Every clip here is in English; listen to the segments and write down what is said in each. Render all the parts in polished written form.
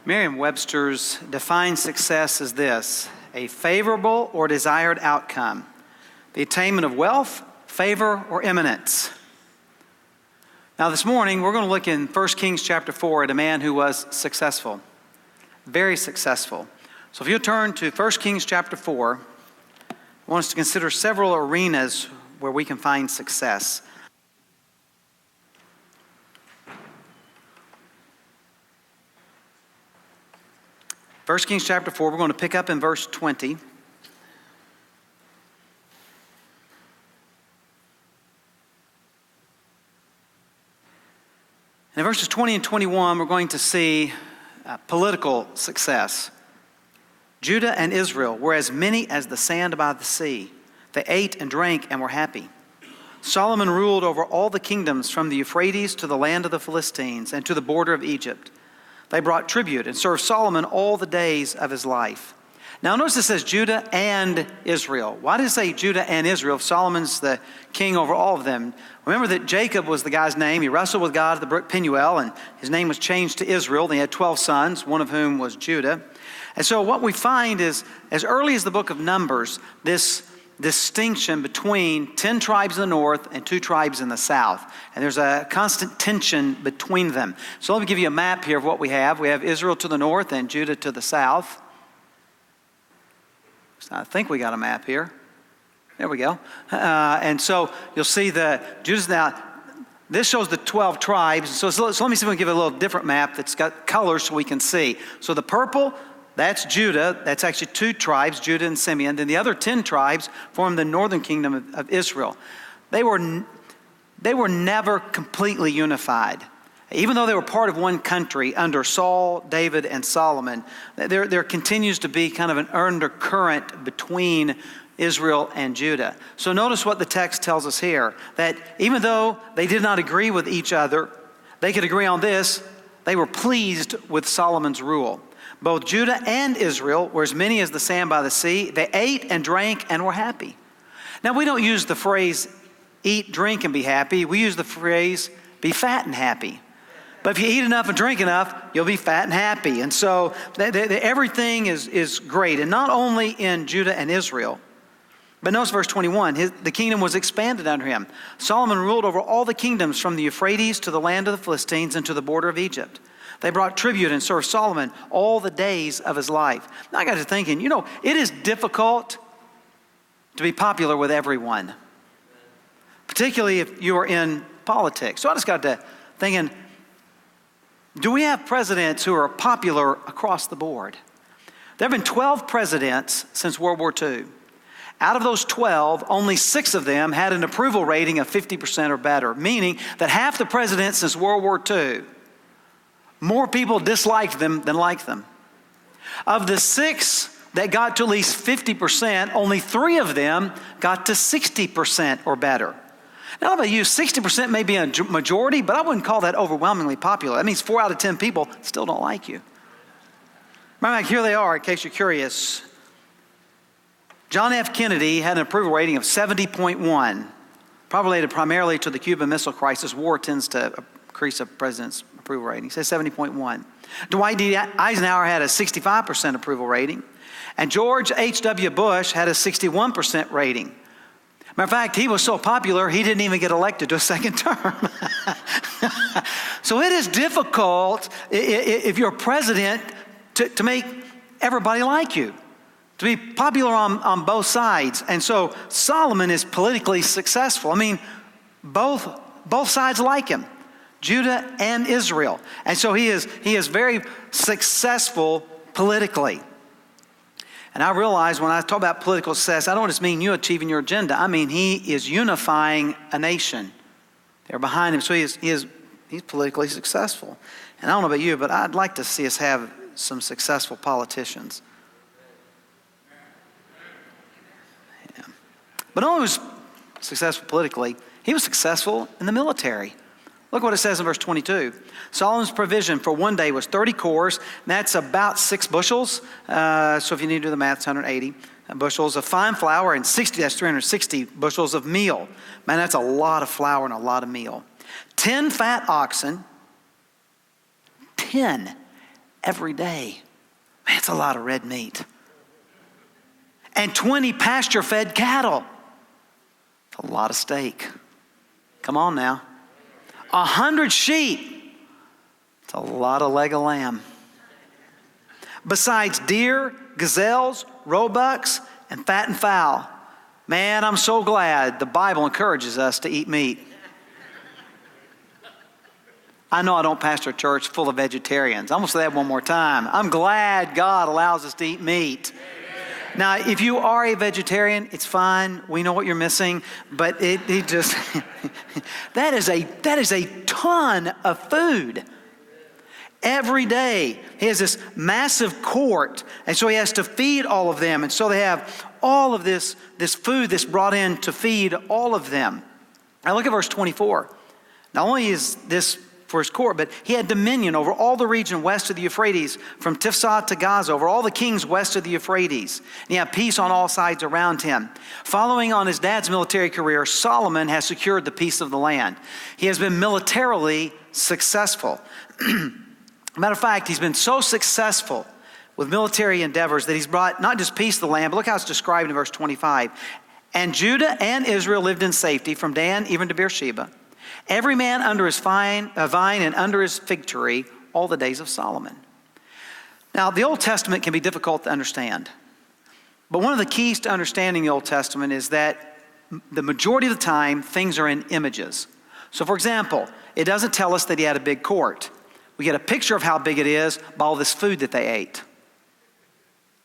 Merriam-Webster's defines success as this: a favorable or desired outcome, the attainment of wealth, favor, or eminence. Now this morning, we're going to look in 1 Kings chapter 4 at a man who was successful, very successful. So if you'll turn to 1 Kings chapter 4, I want us to consider several arenas where we can find success. 1 Kings chapter 4, we're going to pick up in verse 20. In verses 20 and 21, we're going to see political success. Judah and Israel were as many as the sand by the sea. They ate and drank and were happy. Solomon ruled over all the kingdoms from the Euphrates to the land of the Philistines and to the border of Egypt. They brought tribute and served Solomon all the days of his life. Now notice it says Judah and Israel. Why does it say Judah and Israel if Solomon's the king over all of them? Remember that Jacob was the guy's name. He wrestled with God at the brook Penuel, and his name was changed to Israel. They had 12 sons, one of whom was Judah. And so what we find is, as early as the book of Numbers, this distinction between 10 tribes in the north and 2 tribes in the south. And there's a constant tension between them. So let me give you a map here of what we have. We have Israel to the north and Judah to the south. So I think we got a map here. There we go. And so you'll see the Judah's now. This shows the 12 tribes. So let me see if we can give it a little different map that's got colors so we can see. So the purple, that's Judah. That's actually 2 tribes, Judah and Simeon. Then the other 10 tribes form the northern kingdom of Israel. They were never completely unified. Even though they were part of one country under Saul, David, and Solomon, there continues to be kind of an undercurrent between Israel and Judah. So notice what the text tells us here, that even though they did not agree with each other, they could agree on this: they were pleased with Solomon's rule. Both Judah and Israel were as many as the sand by the sea. They ate and drank and were happy. Now, we don't use the phrase eat, drink, and be happy. We use the phrase be fat and happy. But if you eat enough and drink enough, you'll be fat and happy. And so everything is great. And not only in Judah and Israel, but notice verse 21, the kingdom was expanded under him. Solomon ruled over all the kingdoms from the Euphrates to the land of the Philistines and to the border of Egypt. They brought tribute and served Solomon all the days of his life. Now I got to thinking, it is difficult to be popular with everyone, particularly if you are in politics. So I just got to thinking, do we have presidents who are popular across the board? There have been 12 presidents since World War II. Out of those 12, only 6 of them had an approval rating of 50% or better, meaning that half the presidents since World War II, more people disliked them than liked them. Of the 6 that got to at least 50%, only 3 of them got to 60% or better. Now, about you, 60% may be a majority, but I wouldn't call that overwhelmingly popular. That means 4 out of 10 people still don't like you. Matter of fact, here they are, in case you're curious. John F. Kennedy had an approval rating of 70.1, probably related primarily to the Cuban Missile Crisis. War tends to increase a president's approval rating. He says 70.1. Dwight D. Eisenhower had a 65% approval rating. And George H.W. Bush had a 61% rating. Matter of fact, he was so popular, he didn't even get elected to a second term. So it is difficult, if you're a president, to make everybody like you, to be popular on both sides. And so Solomon is politically successful. I mean, both sides like him, Judah and Israel. And so he is very successful politically. And I realize when I talk about political success, I don't just mean you achieving your agenda. I mean he is unifying a nation. They're behind him, so he's politically successful. And I don't know about you, but I'd like to see us have some successful politicians. Yeah. But not only was successful politically, he was successful in the military. Look what it says in verse 22. Solomon's provision for one day was 30 cores, and that's about 6 bushels. So if you need to do the math, it's 180 bushels of fine flour, and 360 bushels of meal. Man, that's a lot of flour and a lot of meal. 10 fat oxen, 10 every day. Man, it's a lot of red meat. And 20 pasture-fed cattle. It's a lot of steak. Come on now. 100 sheep. It's a lot of leg of lamb. Besides deer, gazelles, roebucks, and fattened fowl. Man, I'm so glad the Bible encourages us to eat meat. I know I don't pastor a church full of vegetarians. I'm going to say that one more time. I'm glad God allows us to eat meat. Now, if you are a vegetarian, it's fine. We know what you're missing, but it just that is a ton of food. Every day, he has this massive court, and so he has to feed all of them. And so they have all of this food that's brought in to feed all of them. Now look at verse 24. Not only is this for his court, but he had dominion over all the region west of the Euphrates, from Tifsah to Gaza, over all the kings west of the Euphrates. And he had peace on all sides around him. Following on his dad's military career, Solomon has secured the peace of the land. He has been militarily successful. Matter of fact, he's been so successful with military endeavors that he's brought not just peace to the land, but look how it's described in verse 25. And Judah and Israel lived in safety from Dan even to Beersheba, every man under his vine and under his fig tree, all the days of Solomon. Now, the Old Testament can be difficult to understand. But one of the keys to understanding the Old Testament is that the majority of the time, things are in images. So, for example, it doesn't tell us that he had a big court. We get a picture of how big it is by all this food that they ate.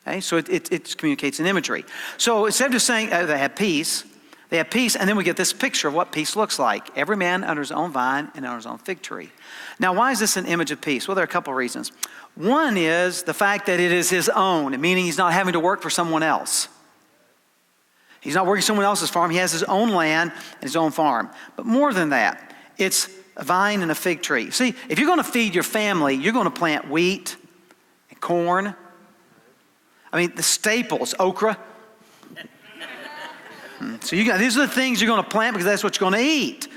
Okay? So it communicates in imagery. So instead of just saying they have peace, and then we get this picture of what peace looks like. Every man under his own vine and under his own fig tree. Now, why is this an image of peace? Well, there are a couple of reasons. One is the fact that it is his own, meaning he's not having to work for someone else. He's not working someone else's farm. He has his own land and his own farm. But more than that, it's a vine and a fig tree. See, if you're going to feed your family, you're going to plant wheat and corn. I mean, the staples, okra. So these are the things you're going to plant because that's what you're going to eat.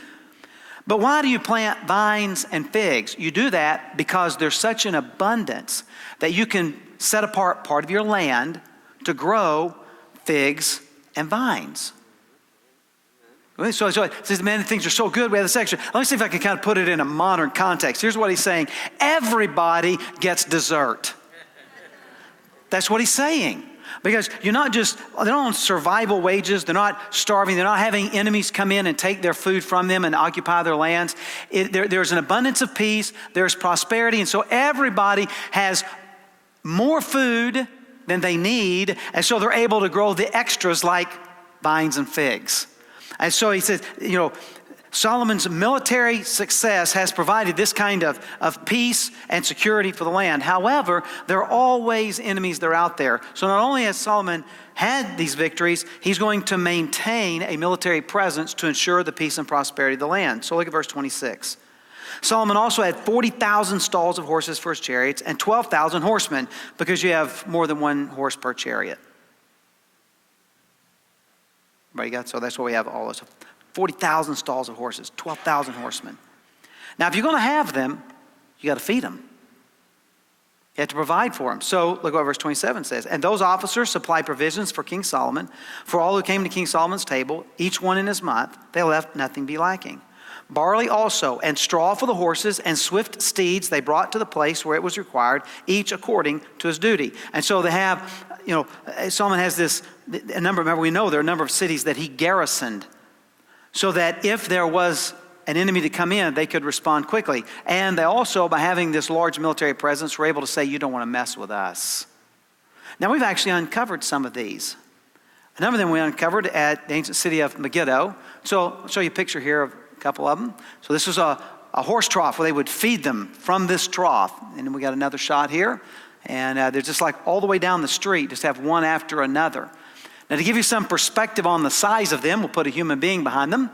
But why do you plant vines and figs? You do that because there's such an abundance that you can set apart part of your land to grow figs and vines. So it says, man, things are so good, we have this extra. Let me see if I can kind of put it in a modern context. Here's what he's saying. Everybody gets dessert. That's what he's saying. Because they're not on survival wages. They're not starving. They're not having enemies come in and take their food from them and occupy their lands. There's an abundance of peace. There's prosperity. And so everybody has more food than they need. And so they're able to grow the extras like vines and figs. And so he says, Solomon's military success has provided this kind of peace and security for the land. However, there are always enemies that are out there. So not only has Solomon had these victories, he's going to maintain a military presence to ensure the peace and prosperity of the land. So look at verse 26. Solomon also had 40,000 stalls of horses for his chariots and 12,000 horsemen, because you have more than one horse per chariot. Right, so that's what we have all this. 40,000 stalls of horses, 12,000 horsemen. Now, if you're going to have them, you got to feed them. You have to provide for them. So look what verse 27 says. And those officers supplied provisions for King Solomon, for all who came to King Solomon's table, each one in his month. They left nothing be lacking. Barley also, and straw for the horses, and swift steeds they brought to the place where it was required, each according to his duty. And so they have, Solomon has a number, remember we know there are a number of cities that he garrisoned, so that if there was an enemy to come in, they could respond quickly. And they also, by having this large military presence, were able to say, you don't want to mess with us. Now, we've actually uncovered some of these. A number of them we uncovered at the ancient city of Megiddo. So I'll show you a picture here of a couple of them. So this was a horse trough where they would feed them from this trough. And then we got another shot here. And they're just like all the way down the street, just have one after another. Now, to give you some perspective on the size of them, we'll put a human being behind them.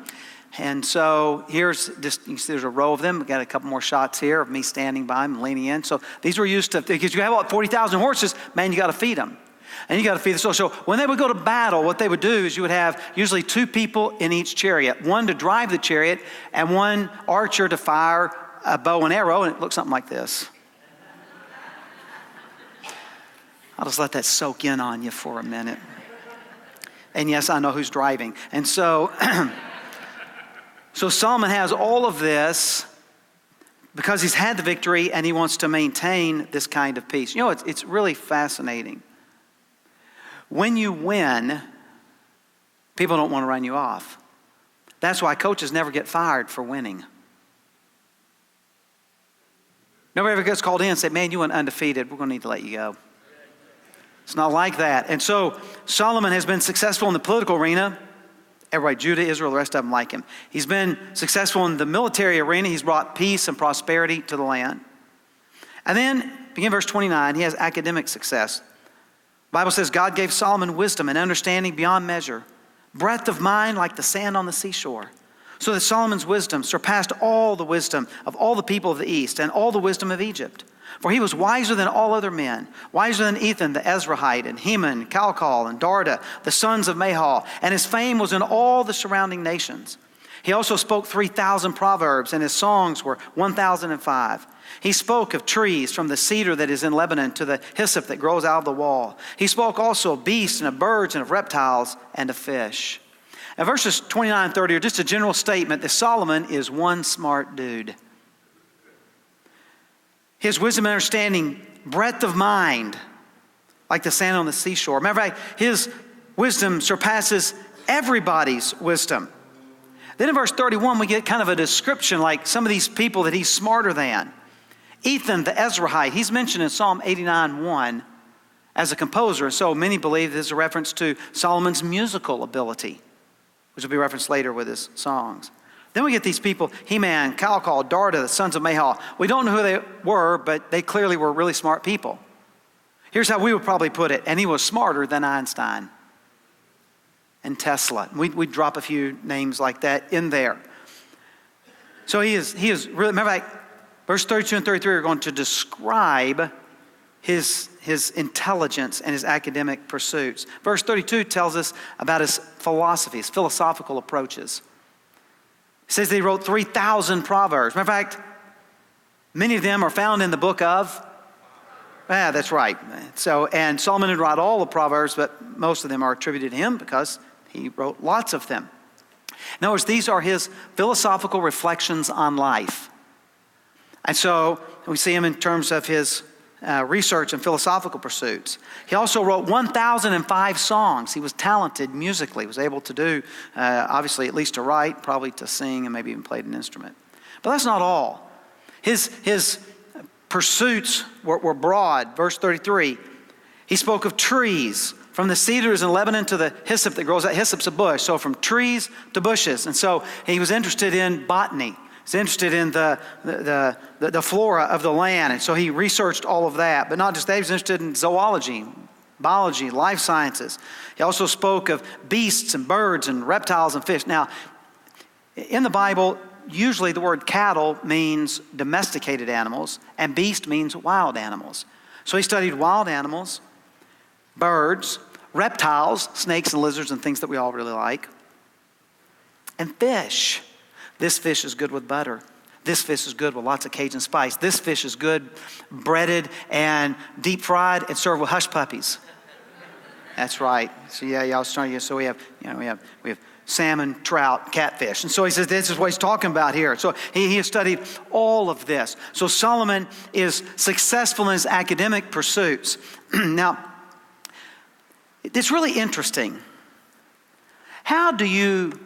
And so here's just, you can see there's a row of them. We've got a couple more shots here of me standing by them and leaning in. So these were used to, because you have about 40,000 horses, man, you got to feed them. And you got to feed them. So when they would go to battle, what they would do is you would have usually two people in each chariot, one to drive the chariot and one archer to fire a bow and arrow, and it looks something like this. I'll just let that soak in on you for a minute. And yes, I know who's driving. And so, so Solomon has all of this because he's had the victory and he wants to maintain this kind of peace. You know, it's really fascinating. When you win, people don't want to run you off. That's why coaches never get fired for winning. Nobody ever gets called in and said, man, you went undefeated. We're going to need to let you go. It's not like that. And so Solomon has been successful in the political arena. Everybody, Judah, Israel, the rest of them like him. He's been successful in the military arena. He's brought peace and prosperity to the land. And then, begin verse 29, he has academic success. The Bible says God gave Solomon wisdom and understanding beyond measure, breadth of mind like the sand on the seashore, so that Solomon's wisdom surpassed all the wisdom of all the people of the East and all the wisdom of Egypt. For he was wiser than all other men, wiser than Ethan the Ezrahite, and Heman, Calcol, and Darda, the sons of Mahal, and his fame was in all the surrounding nations. He also spoke 3,000 proverbs, and his songs were 1,005. He spoke of trees, from the cedar that is in Lebanon to the hyssop that grows out of the wall. He spoke also of beasts and of birds and of reptiles and of fish. Now, verses 29 and 30 are just a general statement that Solomon is one smart dude. His wisdom and understanding, breadth of mind, like the sand on the seashore. Matter of fact, his wisdom surpasses everybody's wisdom. Then in verse 31, we get kind of a description like some of these people that he's smarter than. Ethan the Ezrahite, he's mentioned in Psalm 89:1 as a composer. So many believe this is a reference to Solomon's musical ability, which will be referenced later with his songs. Then we get these people, Heman, Calcol, Darda, the sons of Mahal. We don't know who they were, but they clearly were really smart people. Here's how we would probably put it. And he was smarter than Einstein and Tesla. We'd drop a few names like that in there. So he is really, remember, verse 32 and 33 are going to describe his intelligence and his academic pursuits. Verse 32 tells us about his philosophy, his philosophical approaches. It says that he wrote 3,000 proverbs. Matter of fact, many of them are found in the book of, that's right. So, and Solomon didn't write all the proverbs, but most of them are attributed to him because he wrote lots of them. In other words, these are his philosophical reflections on life. And so we see him in terms of his research and philosophical pursuits. He also wrote 1,005 songs. He was talented musically. He was able to do, obviously, at least to write, probably to sing, and maybe even played an instrument. But that's not all. His pursuits were broad. Verse 33, he spoke of trees, from the cedars in Lebanon to the hyssop that grows out. Hyssop's a bush, so from trees to bushes. And so he was interested in botany. He's interested in the flora of the land, and so he researched all of that. But not just that, he was interested in zoology, biology, life sciences. He also spoke of beasts and birds and reptiles and fish. Now, in the Bible, usually the word cattle means domesticated animals, and beast means wild animals. So he studied wild animals, birds, reptiles, snakes and lizards and things that we all really like, and fish. This fish is good with butter. This fish is good with lots of Cajun spice. This fish is good breaded and deep fried and served with hush puppies. That's right. So yeah, I was trying to. So we have salmon, trout, catfish, and so he says this is what he's talking about here. So he has studied all of this. So Solomon is successful in his academic pursuits. Now, it's really interesting. How do you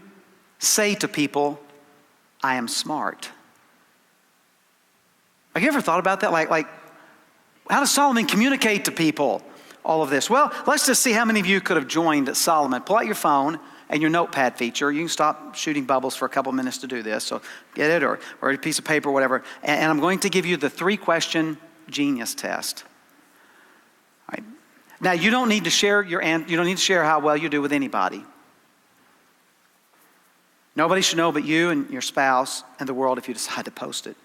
say to people, I am smart? Have you ever thought about that? Like, how does Solomon communicate to people all of this? Well, let's just see how many of you could have joined Solomon. Pull out your phone and your notepad feature. You can stop shooting bubbles for a couple minutes to do this. So get it, or a piece of paper, whatever. And I'm going to give you the 3-question genius test. All right. Now, you don't need to share you don't need to share how well you do with anybody. Nobody should know but you and your spouse and the world if you decide to post it.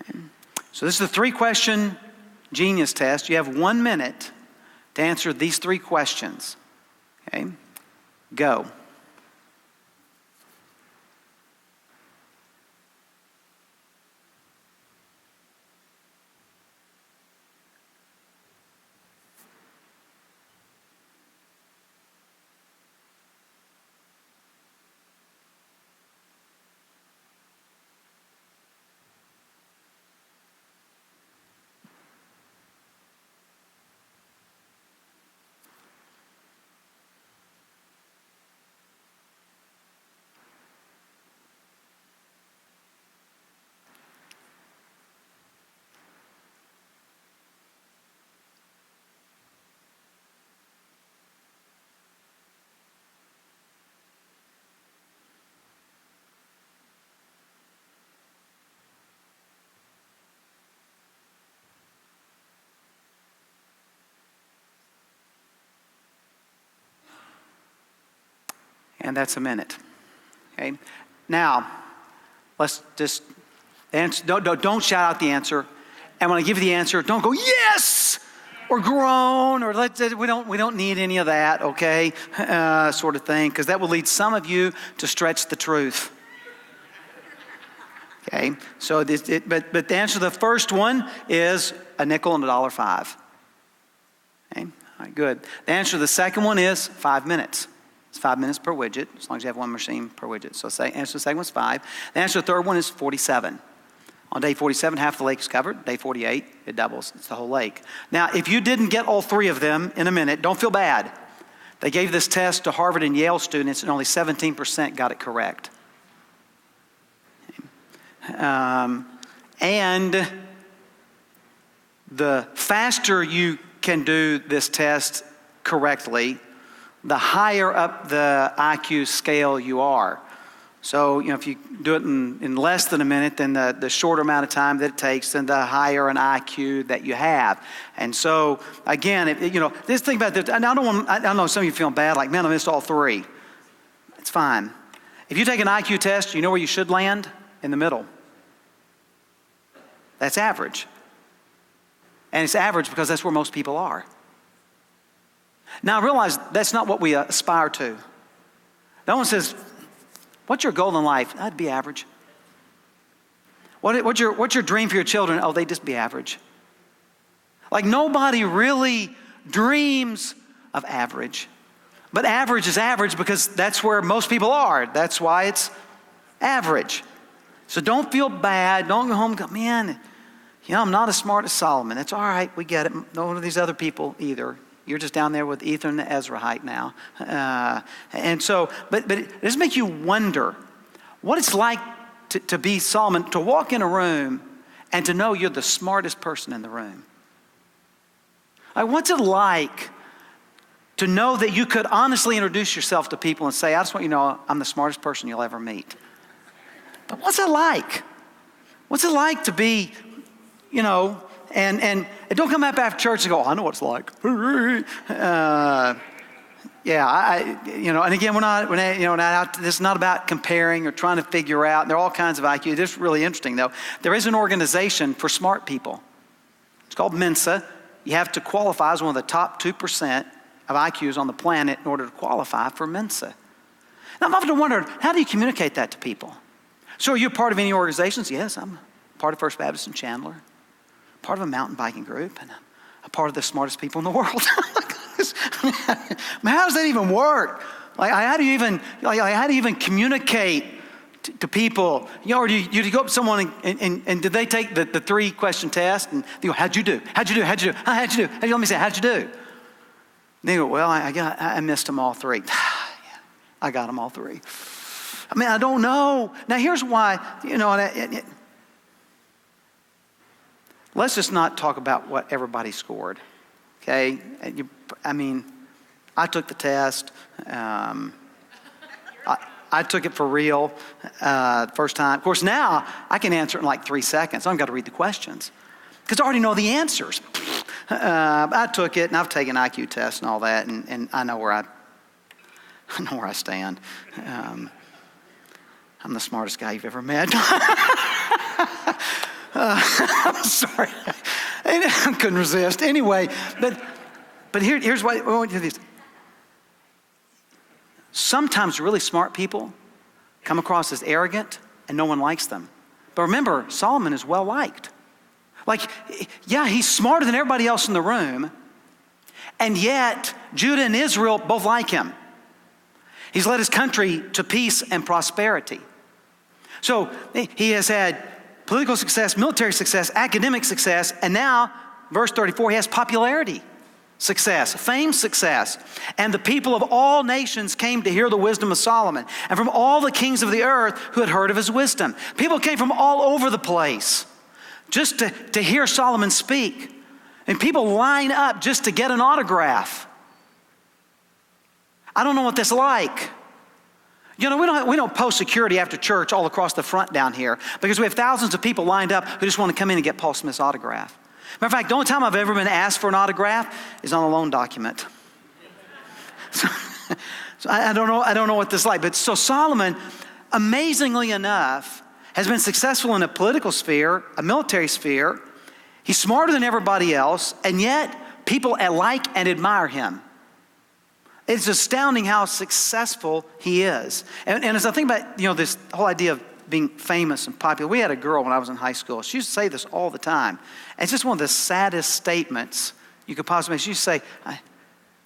Okay. So this is the 3-question genius test. You have 1 minute to answer these 3 questions. Okay, go. and that's a minute. Okay? Now, let's just answer. Don't shout out the answer. And when I give you the answer, don't go, yes! Or groan, or we don't need any of that, okay? Sort of thing, because that will lead some of you to stretch the truth. Okay, so but the answer to the first one is a nickel and $1.05. Okay, all right, good. The answer to the second one is 5 minutes. It's 5 minutes per widget, as long as you have one machine per widget. So answer to the second one is 5. The answer to the third one is 47. On day 47, half the lake is covered. Day 48, it doubles. It's the whole lake. Now, if you didn't get all 3 of them in a minute, don't feel bad. They gave this test to Harvard and Yale students, and only 17% got it correct. And the faster you can do this test correctly, the higher up the IQ scale you are. So, if you do it in less than a minute, then the shorter amount of time that it takes, then the higher an IQ that you have. And so, again, this thing about this, and I know some of you feeling bad, like, man, I missed all 3. It's fine. If you take an IQ test, you know where you should land? In the middle. That's average. And it's average because that's where most people are. Now, I realize that's not what we aspire to. No one says, what's your goal in life? That'd be average. What's your dream for your children? Oh, they'd just be average. Like, nobody really dreams of average. But average is average because that's where most people are. That's why it's average. So don't feel bad. Don't go home and go, man, I'm not as smart as Solomon. That's all right. We get it. No one of these other people either. You're just down there with Ethan the Ezrahite now. And so, but it does make you wonder what it's like to be Solomon, to walk in a room and to know you're the smartest person in the room. Like, what's it like to know that you could honestly introduce yourself to people and say, I just want you to know I'm the smartest person you'll ever meet. But what's it like? What's it like to be, and don't come up after church and go, I know what it's like. And again, this is not about comparing or trying to figure out. There are all kinds of IQ. This is really interesting, though. There is an organization for smart people. It's called Mensa. You have to qualify as one of the top 2% of IQs on the planet in order to qualify for Mensa. Now, I've often wondered, how do you communicate that to people? So are you a part of any organizations? Yes, I'm part of First Baptist in Chandler, part of a mountain biking group, and a part of the smartest people in the world. How does that even work? How do you even communicate to people? Or do you go up to someone and did they take the 3-question test and they go, how'd you do? How'd you do? How'd you do? How'd you do? Let me say, how'd you do? And they go, well, I missed them all 3. I got them all 3. I don't know. Now, here's why, let's just not talk about what everybody scored, okay? I took the test. I took it for real first time. Of course, now I can answer it in like 3 seconds. I don't got to read the questions because I already know the answers. I took it, and I've taken IQ tests and all that, and I know where I stand. I'm the smartest guy you've ever met. I'm sorry. I couldn't resist. Anyway, but here's what I want you to do. Sometimes really smart people come across as arrogant and no one likes them. But remember, Solomon is well liked. He's smarter than everybody else in the room, and yet Judah and Israel both like him. He's led his country to peace and prosperity. So he has had political success, military success, academic success, and now, verse 34, he has popularity success, fame success. And the people of all nations came to hear the wisdom of Solomon, and from all the kings of the earth who had heard of his wisdom. People came from all over the place just to hear Solomon speak. And people line up just to get an autograph. I don't know what that's like. We don't post security after church all across the front down here because we have thousands of people lined up who just want to come in and get Paul Smith's autograph. Matter of fact, the only time I've ever been asked for an autograph is on a loan document. So I don't know what this is like. But so Solomon, amazingly enough, has been successful in a political sphere, a military sphere. He's smarter than everybody else, and yet people like and admire him. It's astounding how successful he is. And as I think about, this whole idea of being famous and popular, we had a girl when I was in high school. She used to say this all the time. And it's just one of the saddest statements you could possibly make. She used to say,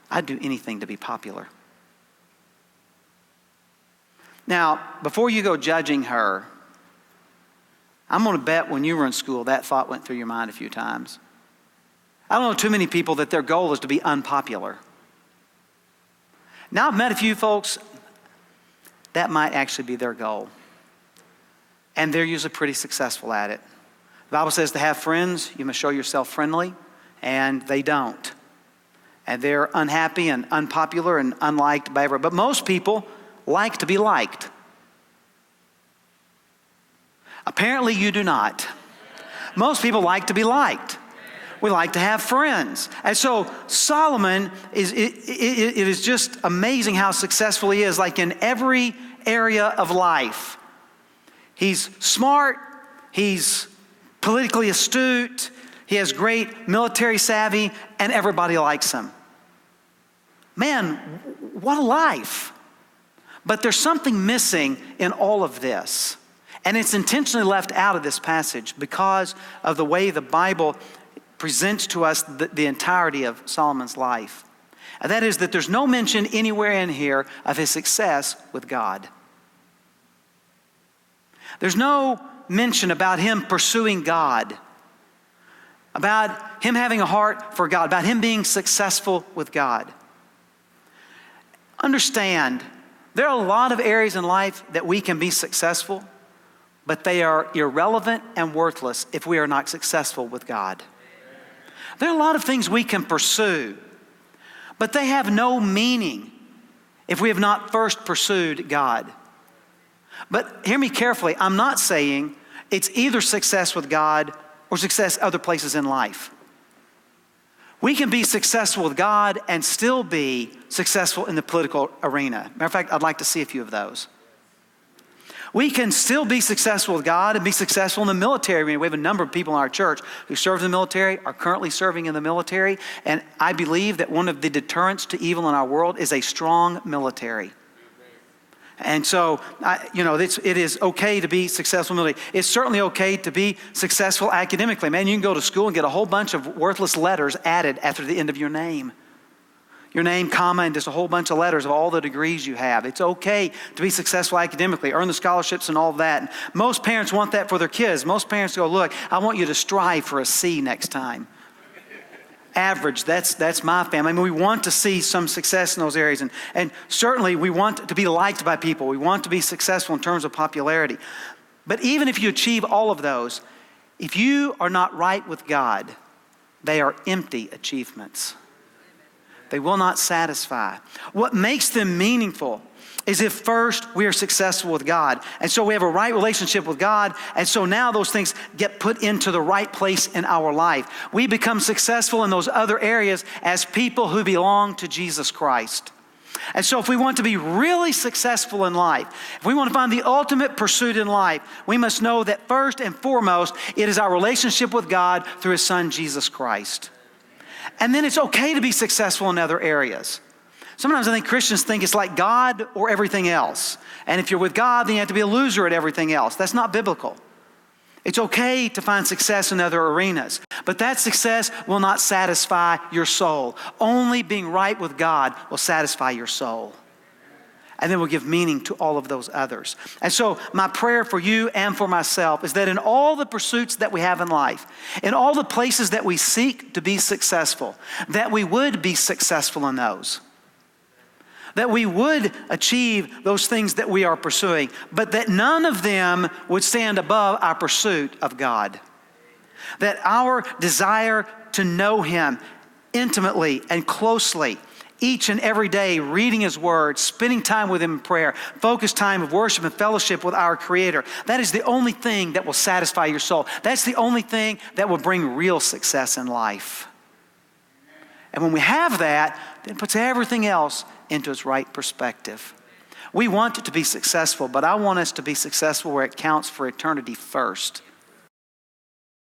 I'd do anything to be popular. Now, before you go judging her, I'm going to bet when you were in school, that thought went through your mind a few times. I don't know too many people that their goal is to be unpopular. Now, I've met a few folks, that might actually be their goal. And they're usually pretty successful at it. The Bible says to have friends, you must show yourself friendly, and they don't. And they're unhappy and unpopular and unliked by everyone. But most people like to be liked. Apparently you do not. Most people like to be liked. We like to have friends. And so Solomon, it is just amazing how successful he is, like in every area of life. He's smart, he's politically astute, he has great military savvy, and everybody likes him. Man, what a life. But there's something missing in all of this. And it's intentionally left out of this passage because of the way the Bible presents to us the entirety of Solomon's life. And that is that there's no mention anywhere in here of his success with God. There's no mention about him pursuing God, about him having a heart for God, about him being successful with God. Understand, there are a lot of areas in life that we can be successful, but they are irrelevant and worthless if we are not successful with God. There are a lot of things we can pursue, but they have no meaning if we have not first pursued God. But hear me carefully, I'm not saying it's either success with God or success other places in life. We can be successful with God and still be successful in the political arena. Matter of fact, I'd like to see a few of those. We can still be successful with God and be successful in the military arena. We have a number of people in our church who serve in the military, are currently serving in the military, and I believe that one of the deterrents to evil in our world is a strong military. And so, it is okay to be successful in the military. It's certainly okay to be successful academically. Man, you can go to school and get a whole bunch of worthless letters added after the end of your name. Your name, comma, and just a whole bunch of letters of all the degrees you have. It's okay to be successful academically, earn the scholarships and all that. And most parents want that for their kids. Most parents go, look, I want you to strive for a C next time. Average, that's my family. I mean, we want to see some success in those areas. And certainly we want to be liked by people. We want to be successful in terms of popularity. But even if you achieve all of those, if you are not right with God, they are empty achievements. They will not satisfy. What makes them meaningful is if first we are successful with God. And so we have a right relationship with God. And so now those things get put into the right place in our life. We become successful in those other areas as people who belong to Jesus Christ. And so if we want to be really successful in life, if we want to find the ultimate pursuit in life, we must know that first and foremost, it is our relationship with God through His Son, Jesus Christ. And then it's okay to be successful in other areas. Sometimes I think Christians think it's like God or everything else. And if you're with God, then you have to be a loser at everything else. That's not biblical. It's okay to find success in other arenas, but that success will not satisfy your soul. Only being right with God will satisfy your soul. And then we'll give meaning to all of those others. And so my prayer for you and for myself is that in all the pursuits that we have in life, in all the places that we seek to be successful, that we would be successful in those. That we would achieve those things that we are pursuing, but that none of them would stand above our pursuit of God. That our desire to know Him intimately and closely, each and every day, reading His Word, spending time with Him in prayer, focused time of worship and fellowship with our Creator. That is the only thing that will satisfy your soul. That's the only thing that will bring real success in life. And when we have that, then it puts everything else into its right perspective. We want it to be successful, but I want us to be successful where it counts for eternity first.